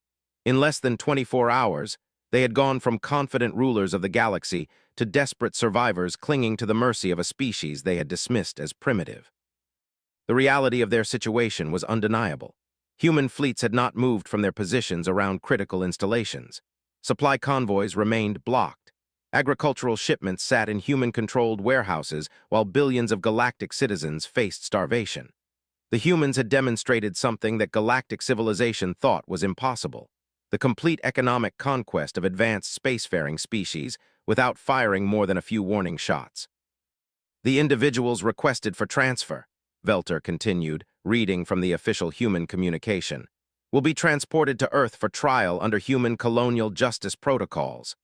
In less than 24 hours, they had gone from confident rulers of the galaxy to desperate survivors clinging to the mercy of a species they had dismissed as primitive. The reality of their situation was undeniable. Human fleets had not moved from their positions around critical installations. Supply convoys remained blocked. Agricultural shipments sat in human-controlled warehouses while billions of galactic citizens faced starvation. The humans had demonstrated something that galactic civilization thought was impossible: the complete economic conquest of advanced spacefaring species without firing more than a few warning shots. The individuals requested for transfer, Velter continued, reading from the official human communication, will be transported to Earth for trial under human colonial justice protocols.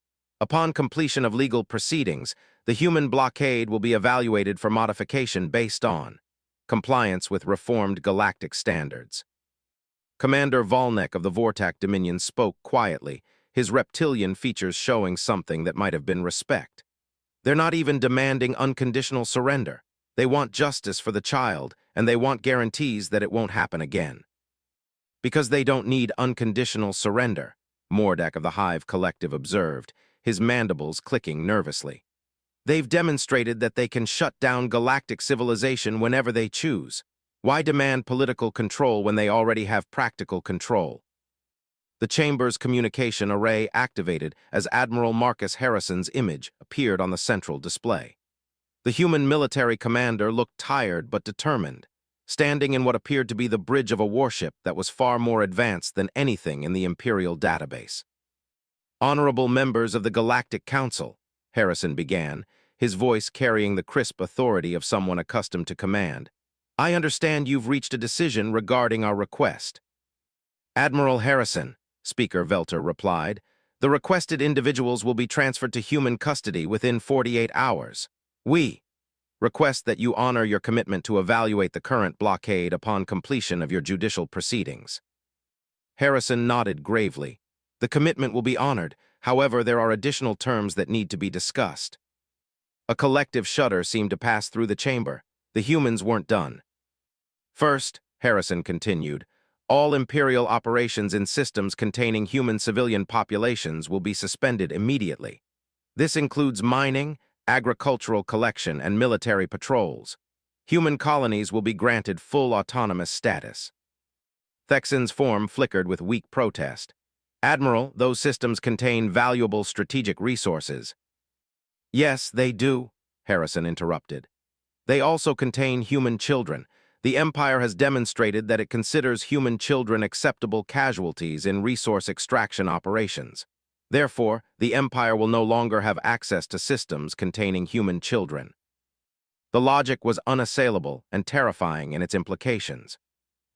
Upon completion of legal proceedings, the human blockade will be evaluated for modification based on compliance with reformed galactic standards. Commander Volnek of the Vortak Dominion spoke quietly, his reptilian features showing something that might have been respect. They're not even demanding unconditional surrender. They want justice for the child, and they want guarantees that it won't happen again. Because they don't need unconditional surrender, Mordak of the Hive Collective observed, his mandibles clicking nervously. They've demonstrated that they can shut down galactic civilization whenever they choose. Why demand political control when they already have practical control? The Chamber's communication array activated as Admiral Marcus Harrison's image appeared on the central display. The human military commander looked tired but determined, standing in what appeared to be the bridge of a warship that was far more advanced than anything in the Imperial database. Honorable members of the Galactic Council, Harrison began, his voice carrying the crisp authority of someone accustomed to command. I understand you've reached a decision regarding our request. Admiral Harrison, Speaker Velter replied, the requested individuals will be transferred to human custody within 48 hours. We request that you honor your commitment to evaluate the current blockade upon completion of your judicial proceedings. Harrison nodded gravely. The commitment will be honored, however, there are additional terms that need to be discussed. A collective shudder seemed to pass through the chamber. The humans weren't done. First, Harrison continued, all Imperial operations in systems containing human civilian populations will be suspended immediately. This includes mining, agricultural collection, and military patrols. Human colonies will be granted full autonomous status. Thexan's form flickered with weak protest. Admiral, those systems contain valuable strategic resources. Yes, they do, Harrison interrupted. They also contain human children. The Empire has demonstrated that it considers human children acceptable casualties in resource extraction operations. Therefore, the Empire will no longer have access to systems containing human children. The logic was unassailable and terrifying in its implications.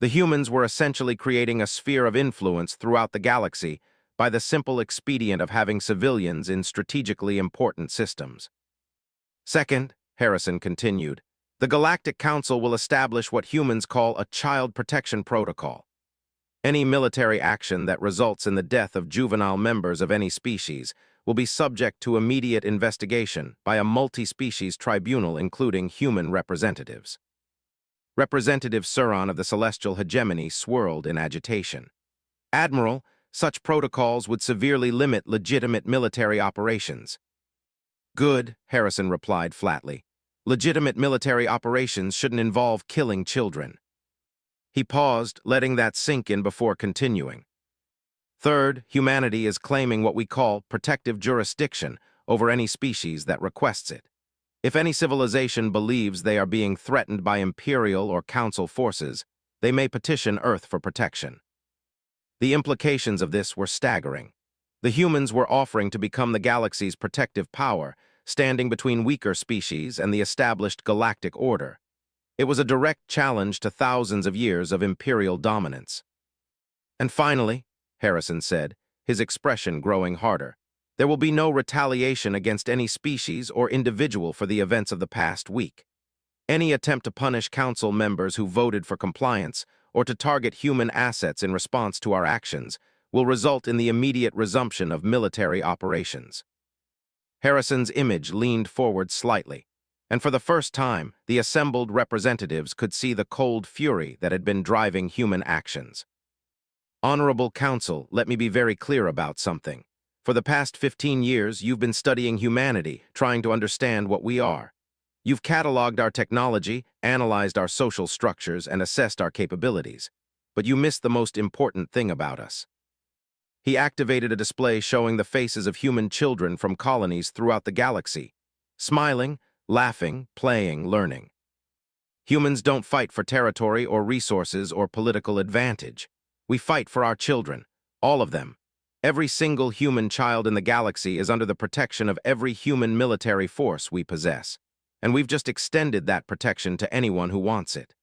The humans were essentially creating a sphere of influence throughout the galaxy by the simple expedient of having civilians in strategically important systems. Second, Harrison continued, the Galactic Council will establish what humans call a child protection protocol. Any military action that results in the death of juvenile members of any species will be subject to immediate investigation by a multi-species tribunal including human representatives. Representative Suron of the Celestial Hegemony swirled in agitation. Admiral, such protocols would severely limit legitimate military operations. Good, Harrison replied flatly. Legitimate military operations shouldn't involve killing children. He paused, letting that sink in before continuing. Third, humanity is claiming what we call protective jurisdiction over any species that requests it. If any civilization believes they are being threatened by Imperial or Council forces, they may petition Earth for protection. The implications of this were staggering. The humans were offering to become the galaxy's protective power, standing between weaker species and the established galactic order. It was a direct challenge to thousands of years of Imperial dominance. And finally, Harrison said, his expression growing harder, there will be no retaliation against any species or individual for the events of the past week. Any attempt to punish Council members who voted for compliance or to target human assets in response to our actions will result in the immediate resumption of military operations. Harrison's image leaned forward slightly, and for the first time, the assembled representatives could see the cold fury that had been driving human actions. Honorable Council, let me be very clear about something. For the past 15 years, you've been studying humanity, trying to understand what we are. You've cataloged our technology, analyzed our social structures, and assessed our capabilities. But you missed the most important thing about us. He activated a display showing the faces of human children from colonies throughout the galaxy, smiling, laughing, playing, learning. Humans don't fight for territory or resources or political advantage. We fight for our children, all of them. Every single human child in the galaxy is under the protection of every human military force we possess, and we've just extended that protection to anyone who wants it.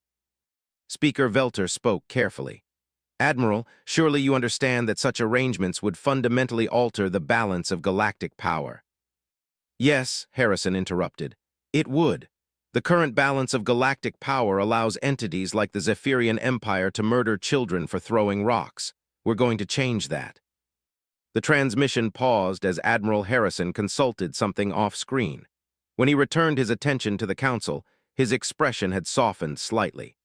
Speaker Velter spoke carefully. Admiral, surely you understand that such arrangements would fundamentally alter the balance of galactic power. Yes, Harrison interrupted. It would. The current balance of galactic power allows entities like the Zephyrian Empire to murder children for throwing rocks. We're going to change that. The transmission paused as Admiral Harrison consulted something off-screen. When he returned his attention to the Council, his expression had softened slightly.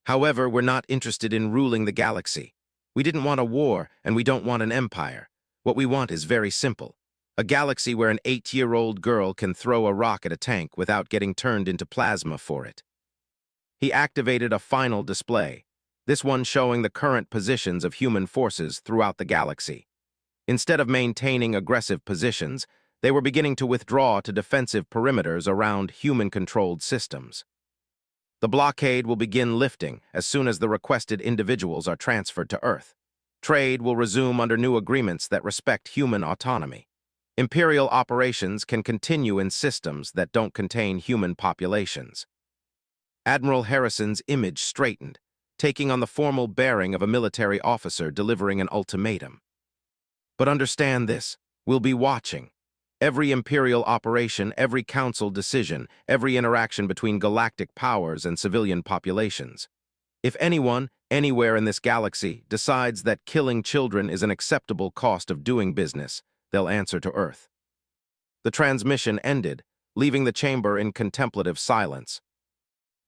However, we're not interested in ruling the galaxy. We didn't want a war, and we don't want an empire. What we want is very simple. A galaxy where an 8-year-old girl can throw a rock at a tank without getting turned into plasma for it. He activated a final display, this one showing the current positions of human forces throughout the galaxy. Instead of maintaining aggressive positions, they were beginning to withdraw to defensive perimeters around human-controlled systems. The blockade will begin lifting as soon as the requested individuals are transferred to Earth. Trade will resume under new agreements that respect human autonomy. Imperial operations can continue in systems that don't contain human populations. Admiral Harrison's image straightened, taking on the formal bearing of a military officer delivering an ultimatum. But understand this, we'll be watching. Every Imperial operation, every Council decision, every interaction between galactic powers and civilian populations. If anyone, anywhere in this galaxy, decides that killing children is an acceptable cost of doing business, they'll answer to Earth. The transmission ended, leaving the chamber in contemplative silence.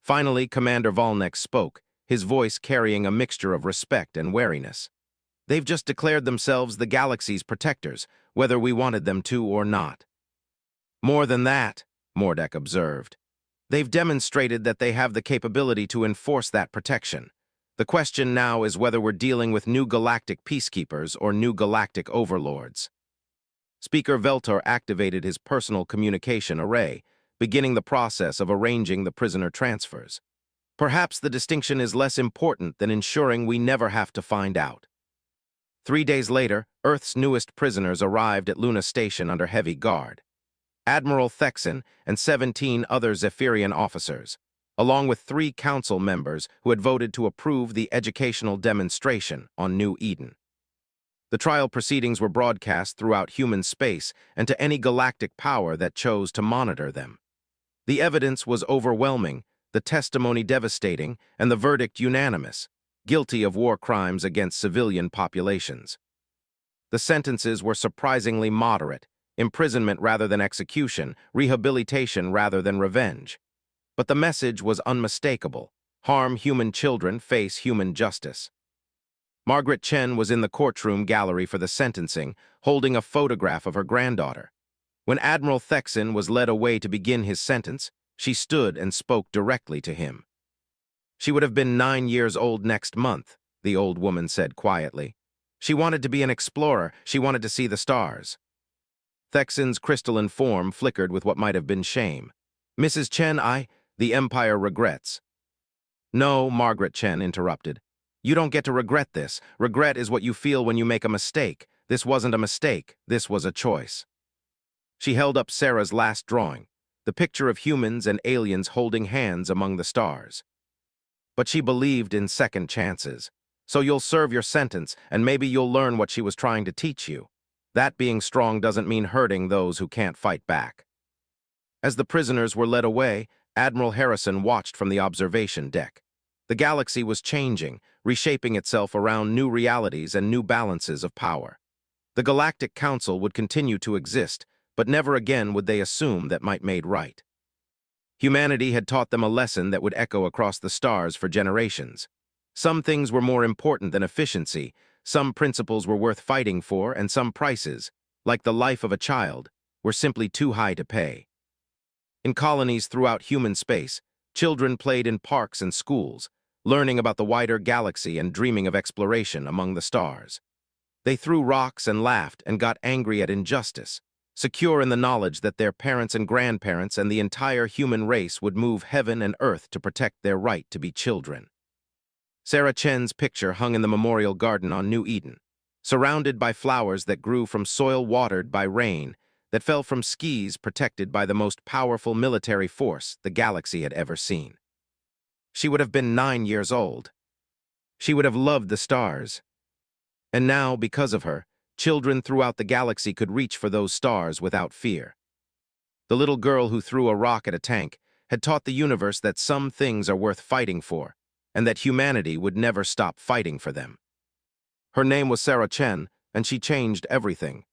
Finally, Commander Volnek spoke, his voice carrying a mixture of respect and wariness. They've just declared themselves the galaxy's protectors, whether we wanted them to or not. More than that, Mordek observed. They've demonstrated that they have the capability to enforce that protection. The question now is whether we're dealing with new galactic peacekeepers or new galactic overlords. Speaker Veltor activated his personal communication array, beginning the process of arranging the prisoner transfers. Perhaps the distinction is less important than ensuring we never have to find out. 3 days later, Earth's newest prisoners arrived at Luna Station under heavy guard. Admiral Thexan and 17 other Zephyrian officers, along with 3 council members who had voted to approve the educational demonstration on New Eden. The trial proceedings were broadcast throughout human space and to any galactic power that chose to monitor them. The evidence was overwhelming, the testimony devastating, and the verdict unanimous, guilty of war crimes against civilian populations. The sentences were surprisingly moderate, imprisonment rather than execution, rehabilitation rather than revenge. But the message was unmistakable: harm human children, face human justice. Margaret Chen was in the courtroom gallery for the sentencing, holding a photograph of her granddaughter. When Admiral Thexan was led away to begin his sentence, she stood and spoke directly to him. She would have been 9 years old next month, the old woman said quietly. She wanted to be an explorer, she wanted to see the stars. Thexan's crystalline form flickered with what might have been shame. Mrs. Chen, the Empire regrets. No, Margaret Chen interrupted. You don't get to regret this. Regret is what you feel when you make a mistake. This wasn't a mistake, this was a choice. She held up Sarah's last drawing, the picture of humans and aliens holding hands among the stars. But she believed in second chances. So you'll serve your sentence, and maybe you'll learn what she was trying to teach you. That being strong doesn't mean hurting those who can't fight back. As the prisoners were led away, Admiral Harrison watched from the observation deck. The galaxy was changing, reshaping itself around new realities and new balances of power. The Galactic Council would continue to exist, but never again would they assume that might made right. Humanity had taught them a lesson that would echo across the stars for generations. Some things were more important than efficiency, some principles were worth fighting for, and some prices, like the life of a child, were simply too high to pay. In colonies throughout human space, children played in parks and schools, learning about the wider galaxy and dreaming of exploration among the stars. They threw rocks and laughed and got angry at injustice, secure in the knowledge that their parents and grandparents and the entire human race would move heaven and earth to protect their right to be children. Sarah Chen's picture hung in the memorial garden on New Eden, surrounded by flowers that grew from soil watered by rain, that fell from skis protected by the most powerful military force the galaxy had ever seen. She would have been 9 years old. She would have loved the stars. And now, because of her, children throughout the galaxy could reach for those stars without fear. The little girl who threw a rock at a tank had taught the universe that some things are worth fighting for, and that humanity would never stop fighting for them. Her name was Sarah Chen, and she changed everything.